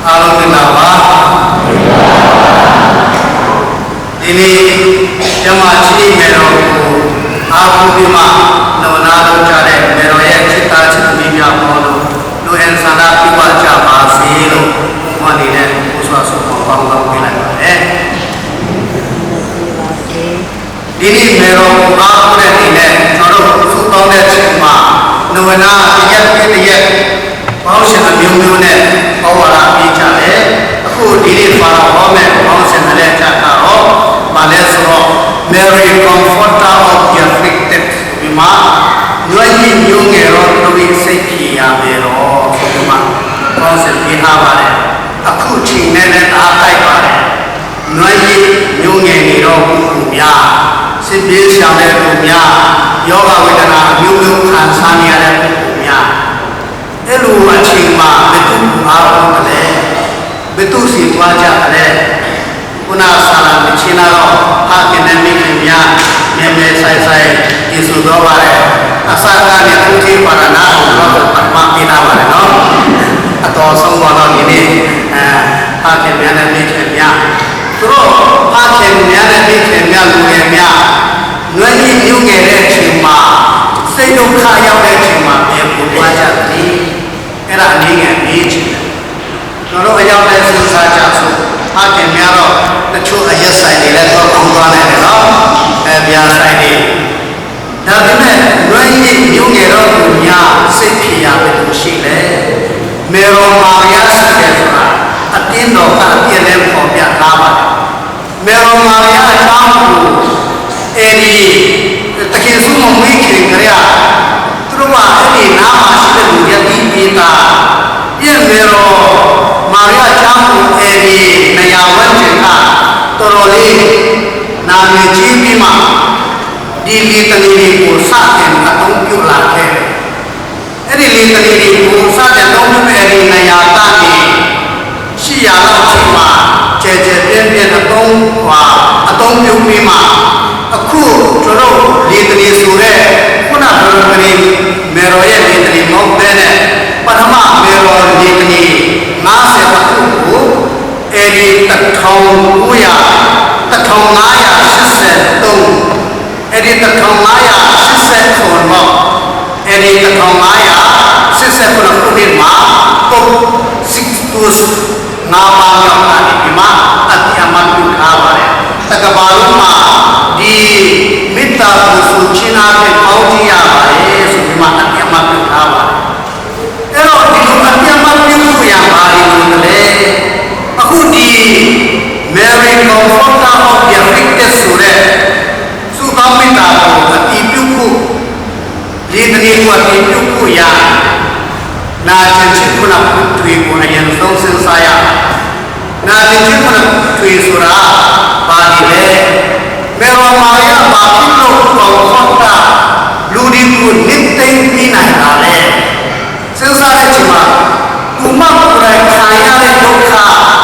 အားလုံးတင်လာပါဒီနေ့ဓမ္မကြီးမေတော်ကိုအားကိုးပြီးမှနောနာလုပ်ကြတဲ့မေတော်ရဲ့จิตသားချစ်သမီးများပေါ်လို့လူအန်ဆန္ဒပြုပါကြပါစေလို့ဟောနေတဲ့ဘုရားဆုတောင်းပေါင်းပေးလိုက်ပါတယ်ဒီနေ့မေတော်ကိုအားကိုးတဲ့နေ့နဲ့ကျွန်တော်တို့ဆုတောင်းတဲ့ချိန်မှာနောနာရက်ပေါင်းရှင်အမျိုးမျိုးနဲ့ဟောဝါဒပေးကြတယ်အခုဒီနေ့ပါတော်ဟောမဲ့ပေါင်းရှင်တဲ့ကြတာတော့ဗာလဲဆိုတော့ Mary Comforter of the Afflicted ဒီမှာရွေးကြီးမျိုးငယ်တော့သူ့စိတ်ဖြေရမယ်တော့ဆိုဒီမှာပေါင်းရှင်ပေးထားပါတယ်အခုချိန်နဲ့အားတိုက်ပါတယ်ရွေးကြီးမျိုးငယ်နေတော့သူများစစ်ပြေးရှောင်တဲ့သူများယောဂဝေဒနာအမျိုးမျိုးခံစားနေရတဲ့သူများအဲ့လိုအချိန်မှာဘယ်သူအားလုံးကလည်းဘယ်သူစီသွားကြတယ်ခုနဆာလာမချင်းလာတော့ဟာကင်းနေမိခင်များမြဲမြဲဆိုင်ဆိုင်ဒီဆိုတော့ပါတယ်အစကနေသူကြီးပါရနာအောင်တော့ပတ်မပေးလာပါတယ်နော်အတော်ဆုံးပါတော့ဒီနေ့ဟာကင်းများနဲ့မိခင်များသူတို့ဟာကင်းများနဲ့မိခင်များလူငယ်များငွေကြီးမြုပ်ငယ်တဲ့အချိန်မှာစိတ်ဒုက္ခရောက်တဲ့အချိန်မှာဘယ်ကိုသွားကြလဲအဲ့ဒါအနေငယ်မေးချင်တယ်ကျွန်တော်တို့အရောက်တဲ့စဉ်းစားကြဆိုဟာခင်များတော့တချို့အရက်ဆိုင်တွေလည်းတော့ကောင်းသွားနိုင်တယ်နော်ဗျာဆိုင်တွေဒါပေမဲ့လွင်ရည်ညုံငယ်တော့သူများစိတ်ဖြေရမယ်လို့ရှိတယ်မေရောမာယာရှိတယ်ဆိုတာအတင်းတော်ကအပြည့်လဲပေါ်ပြထားပါတယ်မေရောမာယာအကြောင်းကိုအဲ့ဒီတကယ်ဆုံးမမေးခင်ကြရသူတို့ကအဲ့ဒီနားမှာရှိတဲ့လူရဲ့ဒီပေးတာပြည့်မေရောမာယာအကြောင်းကိုအဲ့ဒီနေရာဝန်းကျင်ကတော်တော်လေးနာမည်ကြီးပြီးမှဒီလေတလီကိုစတင်အသုံးပြုလာခဲ့အဲ့ဒီလေတလီကိုစတင်သုံးပြုမဲ့ဒီနေရာကနေရှိရတော့ချိန်မှာကျဲကျဲပြင်းပြင်းအသုံးပြုပြီးမှအခုကျွန်တော်လေတလီဆိုတဲ့ခုနကပြောကလေးမေရောရဲ့လေတလီမဟုတ်တဲ့ပထမမေရောလေတလီ50ခုကိုအဲ့ဒီ1983အဲ့ဒီ1580ခုပေါ့အဲ့ဒီ1580ခုနှစ်မှာတော့6နာမည်ရောက်တာဒီမှာအတိအမှန်ပြုထားပါတယ်တကဘာလုံးမှာဒီမေတ္တာကိုဆိုချင်တာပဲပေါင်းကြည့်ရပါတယ်ဆိုဒီမှာအတိအမှန်ပြုထားပါတယ်အဲ့တော့ဒီလိုအတိအမှန်ပြုရပါတယ်လို့လည်းအခုဒီ Mary Comforter of the Afflicted ဆိုတဲ့သုသောမေတ္တာကိုအတိပြုဖို့ဒီတနည်းကိုအတိပြုဖို့ရနာကျင်ချစ်ခုနတွေကိုအရင်ဆုံးစဉ်းစားရနာကျင်ချစ်ခုနတွေဆိုတာဘာဒီလဲမေရောမာယာဘာဖြစ်လို့Comforterလူဒီကိုနစ်သိမ့်ပြီးနိုင်တာလဲစဉ်းစားတဲ့ချိန်မှာကုမကိုယ်တိုင်ခံရတဲ့ဒုက္ခ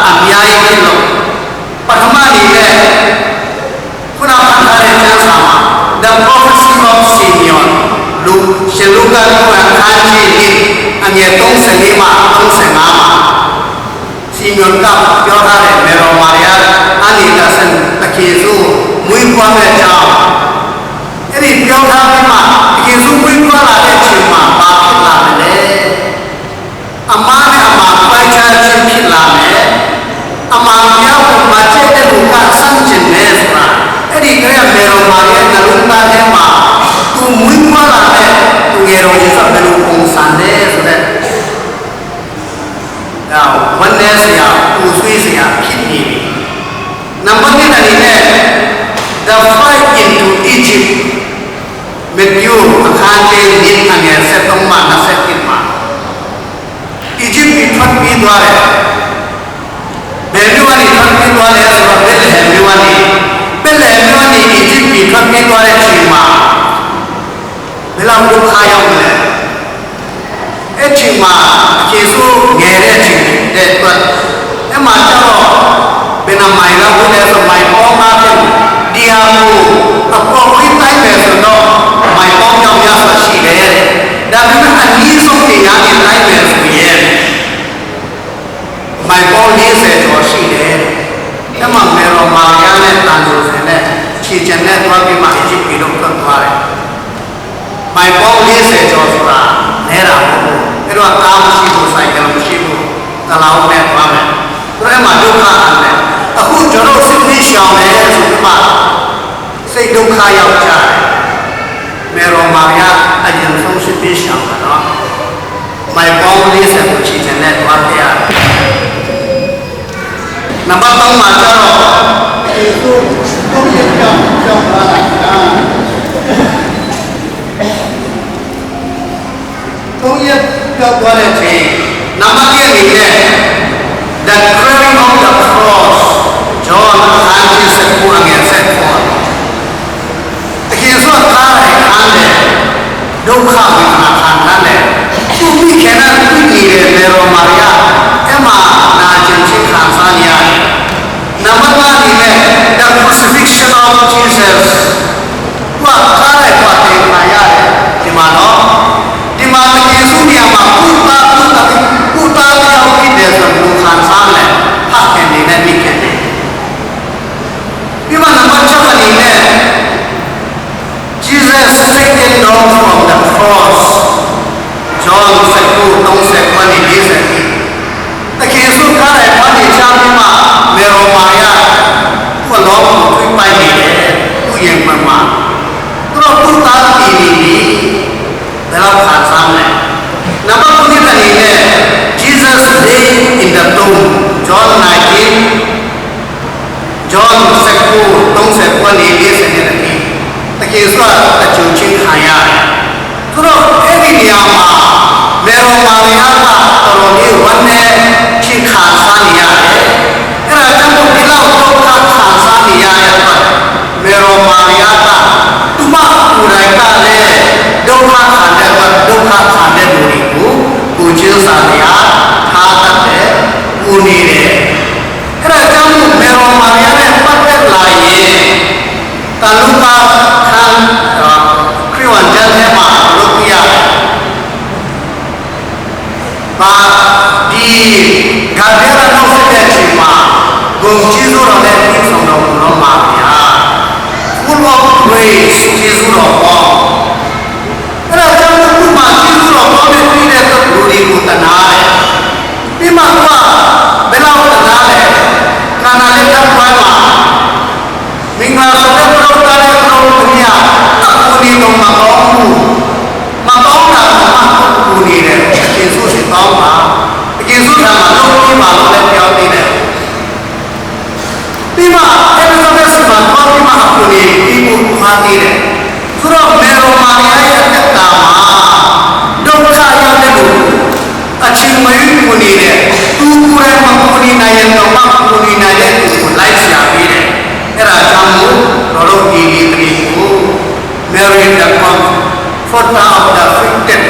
အများကြီးဖြစ်လို့ပထမအနေနဲ့ခုနကထားတဲ့ကျမ်းစာမှာ The Prophecy of Simeon လူရှင်လူကအခန်းကြီး1အငယ်34မှာ35မှာSimeon ကပြောထားတဲ့မေရောမာယာအနိဒဆန်တခေစုမွေးဖွားတဲ့အကြောင်းအဲ့ဒီပြောထားပြီးမှတခေစုမွေးဖွားလာတဲ့အချိန်မှာဘာဖြစ်လာမလဲအမှားနဲ့အမှားပိုက်ခြားခြင်းဖြစ်လာမယ်အမှားများကိုမချစ်တဲ့လူကဆန့်ကျင်နေဆိုတာအဲ့ဒီကလေးမေရောမာရဲ့နှလုံးသားထဲမှာသူမွေးဖွားလာတဲ့သူငယ်တော်ယေရှုဘယ်လိုပုံစံလဲဆိုတဲ့ဝန်နေစရာပူဆွေးစရာဖြစ်နေပြီနံပါတ်1အနေနဲ့ The Flight into Egypt မေတ္တာအခန်းကြီး1အငယ်73မှ27မှာEgypt ထွက်ပြီးသွားတယ်ဘယ်လိုကနေထွက်ပြီးသွားလဲဆိုတော့ဘယ်လဟမ်မြို့ကနေ Egypt ထွက်ပြီးသွားတဲ့အချိန်မှာဘယ်လောက်ဒုက္ခရောက်လဲအဲ့ချိန်မှာယေရှုငယ်တဲ့အချိန်တဲ့အတွက်အဲ့မှာကျတော့ဘယ်နှမိုင်လောက်လဲဆိုမိုင်ပေါင်း50ဒီဟာကိုအပေါ်ကြီးတိုင်းပဲဆိုတော့မိုင်ပေါင်းကြောင်ရရှိတယ်ဒါပေမဲ့အနည်းဆုံးတရားနဲ့တိုင်းပဲဆိုရင်မိုင်ပေါ lao nè qua mẹ rồi mà đâu khá ăn nè à khu cho nó sinh đi xào nè rồi mà xây đâu khá giàu trái mẹ rồi mà ya anh em không sinh đi xào đó mày bông đi xem một chi chân nè qua thế à nằm bắt tông mà cho nó không biết trong là không biết trong là gì nằm bắt kia gì nè the craving of the cross John Hanji said who again said for khi số ta lại ăn nè đâu khác gì mà ăn nè tu vi cái này tu gì nè Mero Maria em mà na chân chính khám phá nhá nằm bắt gì nè the crucifixion of Jesus qua ta lại qua tiền mà ya thì mà nó thì mà Giêsu nhà mà Puta theo cái đề xuất của khán giả này hát cái này này đi cái này nhưng mà nằm bắt chấp này nè Jesus taken down from the cross John said who don't say when he is at it the Giêsu cái này quan điểm cha nhưng mà Mero Maria của nó một cái bài này của yên mà nó Puta đi dalam khán giả này nằm bắt cái này nè Jesus lay in the tomb John 19 John said who don't say when he is at it the case là chủ chính khai ya rồi cái gì nhà mà Mero Maria là rồi đi vấn đề chính khán giả này cái là trong một cái lâu trong khán giả này Mero Maria là tu mà cụ này ta lệ đâu khán giả đồ đi cụ chưa sao ya tha tất để cụ đi để cái là trong một Mero Maria này bắt đầu lại ta lúc ta khăn khi hoàn chân thế mà lúc kia và đi gặp thế là nó sẽ đẹp chỉ mà gồm chi dụ nó đẹp như sống đồng nó mà full of grace chi dụ nó có thế là trong lúc mà chi dụ nó có nên đi đẹp tập đủ đi của tận ai đi mà qua bên nào tận ai khả năng lên tâm quay mà mình mà sống đẹp đâu ta đẹp đâu dunia tak kuni dong makau nak makau kuni deh Yesus itu apa Yesus sama dong ni malu deh kau ni deh lima sampai sembilan lima kuni ibu hati deh surah Mero Maria yang pertama dong saya dulu acing mayu kuni deh tu kurang makuni nayan dong makuni nayan tu lain siapa deh era jamu lalu diriku Mary the comfort of the victim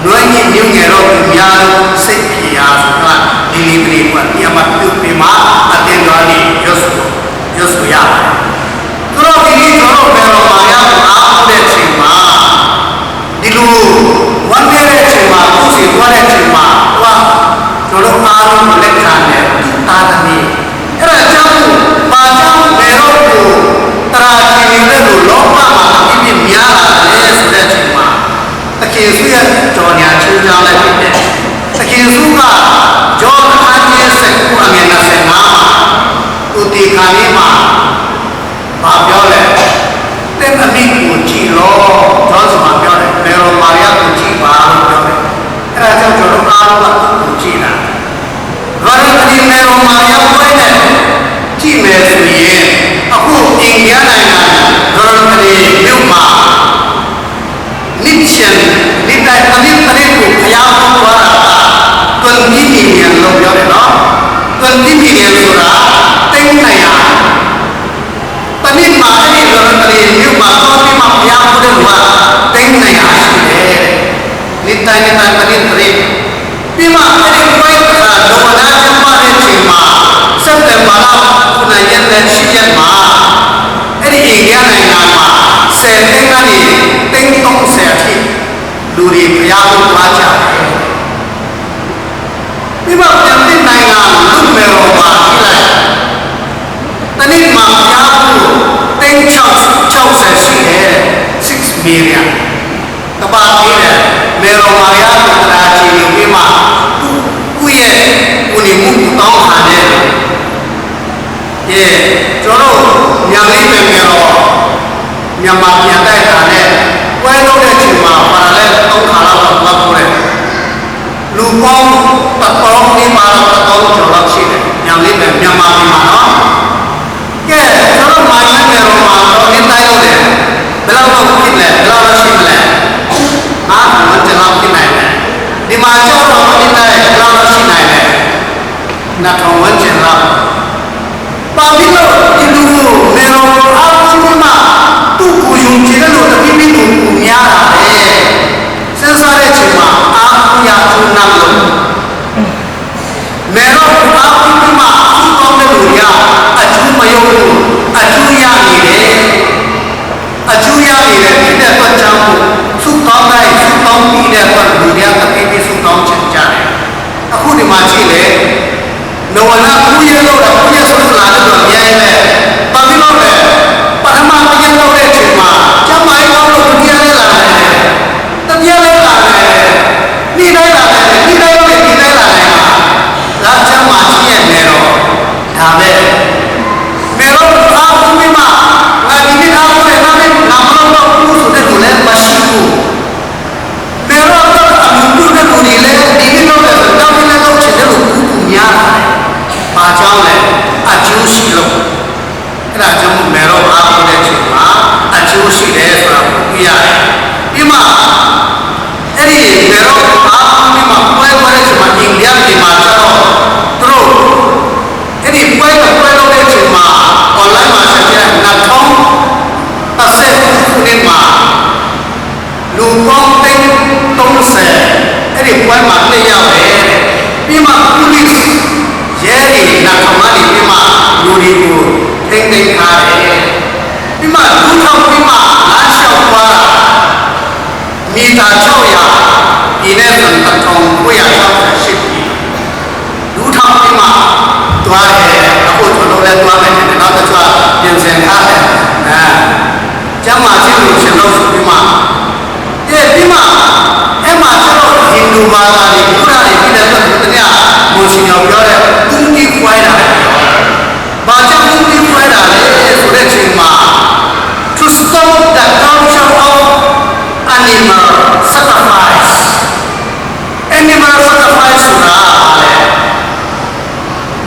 nuai ni new ngero biar sekia suka delivery buat dia matu pima aten dali Yesus ya kalau ini kalau Mero Maria aku deh cima dilu wanita deh cima kusi wanita cima wah kalau kamu melekat deh tak ni era jamu macam Mero tu terakhir ini dulu lomba mati di biara deh sudah cuma Yesus ya Johnya cerita lagi deh Yesus ka John hanya sekuang yang nasi nama uti kami mah babiole dan kami kunci lo John sama babiole Mero Maria kunci baru babiole kerana jodoh kalau waktu kunci lah kalau tadi Mero Maria boleh deh cime sendiri aku tinggal nanya kalau tadi cuma nician nilai tadi ku kaya aku berapa kendini yang lo biar no kendini yang surah tengaya tadi mana ni kalau tadi cuma kau cuma kaya aku berapa tengaya nilai tadi bima tadi baik doa cuma cuma sampai malam punayan dan sian ma ini ingin nama saya tengah ni tengok saya ti duri pria baca bima yang ni naya lu Mero Maria tadi mak aku tengok cau saya sih 6 million kebab ini Mero Maria terakhir bima kuye ကျွန်တော်ညာလေးပဲပြောတော့မြန်မာပြန်တိုက်တာနဲ့ပွဲလုံးတဲ့ချိန်မှာပါလာတဲ့3ခါလောက်တော့မှတ်ဖို့တယ်လူပေါင်း1000ဒီမှာတော့1000ကျော်လောက်ရှိတယ်ညာလေးပဲမြန်မာပြည်မှာနော်ကဲကျွန်တော်မိုင်းနဲ့ရောမှာတော့ဒီတိုင်းလို့တယ်ဘယ်လောက်တော့ဖြစ်လဲဘယ်လောက်ရှိမလဲဟာမကျွန်တော်ဖြစ်နိုင်တယ်ဒီမှာကျော်တော့ဒီတိုင်းဘယ်လောက်ရှိနိုင်လဲ2000ဝန်းကျင်လောက်ပါပြီးတော့ဒီလူမေရောအားလုံးမှာသူ့ကိုယုံကြည်တဲ့လူတပိပိကိုများတာပဲစဉ်းစားတဲ့ချိန်မှာအားကိုရထုံနာလို့မေရောအားလုံးမှာသူ့ကောင်းတဲ့လူရအကျိုးမယုံဘူးအကျိုးရနေတယ်အကျိုးရနေတဲ့ဒီတဲ့ပတ်ချောင်းကိုသူ့ကောင်းတဲ့သူ့ကောင်းပြီးတဲ့ပတ်လူရတပိပိသူ့ကောင်းချင်ကြတယ်အခုဒီမှာကြည့်လေno wala kuya lo da kuya so la da do ya ye pa mi lo le pa ma pa ya lo de chi ma cha mai lo lo kuya le la le ta ya le la le ni dai la le ni dai lo le ni dai la le ma la cha ma chi ye ne ro da be me ro a ku mi ma la ni ni a ko le na me na ma lo ku so de lo le ma shi ku me ro ta a mu ku de lo ni le ni ni lo le da me le lo chi de lo ku ku nyaပါကြောင်းလည်းအကျိုးရှိလို့အဲ့ဒါကြောင့်မေရောအားထုတ်တဲ့ချိန်မှာအကျိုးရှိတယ်ဆိုတာကိုသိရတယ်ဒီမှာအဲ့ဒီမေရောအားထုတ်ပြီးမှပွဲတဲ့ချိန်မှာအိန္ဒိယပြည်မှာကျတော့သူတို့အဲ့ဒီပွဲလုပ်တဲ့ချိန်မှာ online မှာဆက်ပြ2030ခုနှစ်မှာလူပေါင်း30အဲ့ဒီပွဲမှာတက်ရောက်တယ်ပြီးမှ policeရဲတွေနောက်မှနေပြီးမှလူတွေကိုထိမ့်သိမ်းထားတယ်ပြီးမှလူထောက်ပြီးမှလမ်းလျှောက်သွားတာမီတာ600ဒီနဲ့ဆို1960ရှိပြီလူထောက်ပြီးမှသွားတယ်အခုကျွန်တော်လည်းသွားမယ်နောက်တစ်ချက်ပြင်ဆင်ထားတယ်ကျမ်းမာခြင်းလို့ရှင်လို့ဆိုပြီးမှပြီးမှအဲ့မှာကျွန်တော်ဟိန္ဒူဘာသာတွေဘုရားတွေပြည်တဲ့ဆိုတဲ့ညမိုးရှင်ရောပြောတဲ့ခွဲတာဘာကြောင့်ဒီခွဲတာလဲဆိုတဲ့ချိန်မှာ to stop the culture of animal sacrificeဆိုတာ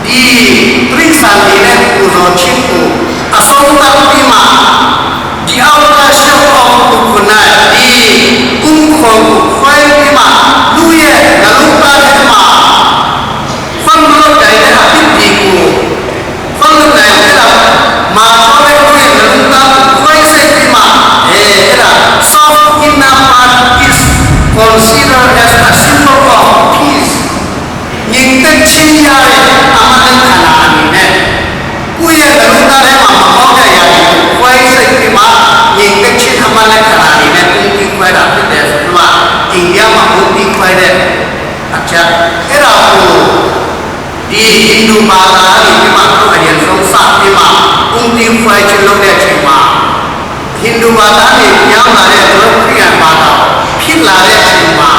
ဒီပြိဿာနေနဲ့ကိုယ်တော်ချင်းကိုအဆုံးသတ်ပြီးမှဒီအောက်ကရှောက်အောင်ကိုနာဒီဥက္ခေါ်ကိုခွဲပြီးမှလူရဲ့နှလုံးသားထဲမှာฟังလို့တိုင်းတဲ့အဖြစ်ဒီကိုฟังလို့တိုင်းတဲ့မာတော်ရဲ့ကိုယ်နှလုံးသားကိုခွဲစိတ်ပြီးမှအဲ့ဒါ soft inner part is considered as a symbol of peace ငြိမ်သက်ခြင်းရတဲ့အမှန်တရားအနေနဲ့ကိုယ့်ရဲ့နှလုံးသားထဲမှာမဟောတဲ့ຢာတွေကိုခွဲစိတ်ပြီးမှငြိမ်သက်ခြင်းအမှန်တရားအနေနဲ့ဒီခွဲတာဖြစ်တယ်ဆိုတော့အိန္ဒိယမှာဘုရားခွဲတဲ့အချက်အဲ့ဒါကိုဒီဟိန္ဒူဘာသာတွေဒီမှာတော့အရင်ဆုံးစပြီးမှဒီခွဲချလုပ်တဲ့ချိန်မှာဟိန္ဒူဘာသာတွေပြောင်းလာတဲ့သူတို့ခရစ်ယာန်ဘာသာဖြစ်လာတဲ့ချိန်မှာ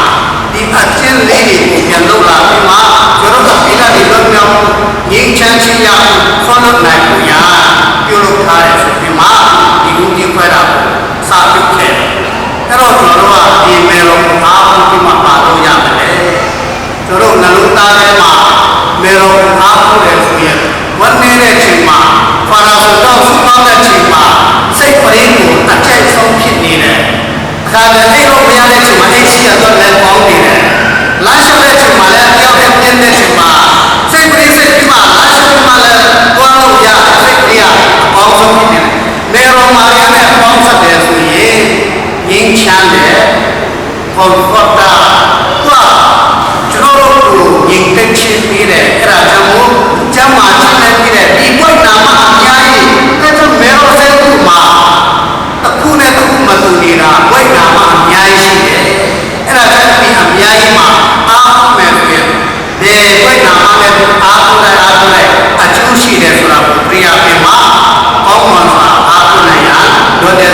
ဒီအကျဉ်းလေးတွေကိုပြန်လုပ်လာပြီးမှကျွန်တော်ကပြည်လာတွေလွတ်မြောက်ငြိမ်းချမ်းခြင်းရဆောင်းနိုင်မှုရပြုလုပ်ထားတဲ့ဆိုပြီးမှဒီကုန်းကြီးခွဲတာကိုစပြုခဲ့တယ်အဲ့တော့ကျွန်တော်တို့ကဒီမေရောအားလုံးဒီမှာပါလို့ရမယ်ကျွန်တော်နှလုံးသားထဲမှာမေရောအားထုတ်တယ်ဆိုရင်ဝန်နေတဲ့ချိန်မှာဖာရာဆိုတော့စပေါင်းတဲ့ချိန်မှာစိတ်ပရင်းကိုအကျိုက်ဆုံးဖြစ်နေတယ်ခါလည်းအဲ့လိုမရတဲ့ချိန်မှာအဲ့ရှိရတော့လည်းပေါင်းနေတယ်လမ်းလျှောက်တဲ့ချိန်မှာလည်းတယောက်တည်းပြင်းတဲ့ချိန်မှာစိတ်ပရင်းစိတ်ပြီးမှလမ်းလျှောက်မှလည်းပေါင်းလို့ရစိတ်ပရင်းပေါင်းဆုံးဖြစ်နေတယ်မေရောမာရနဲ့ပေါင်းဆက်တယ်ဆိုရင်ငြိမ်းချမ်းတယ်comfort ကျွန်တော်တို့ကိုငြိမ်သက်ခြင်းပေးတယ်အဲ့ဒါကြောင့်မို့ကျမ်းမာခြင်းနဲ့ပြည့်တဲ့ဒီဘုရားမှာအများကြီးအဲ့ဒါမေရောတဲ့ခုမှာအခုနဲ့အခုမတူနေတာဘုရားမှာအများကြီးရှိတယ်အဲ့ဒါကြောင့်ဒီအများကြီးမှာအားမယ်ဆိုရင်ဒီဘုရားမှာလည်းအားထုတ်လိုက်အကျိုးရှိတယ်ဆိုတာကိုပြရပြင်မှာကောင်းမှန်စွာအားထုတ်နိုင်ရတော့တဲ့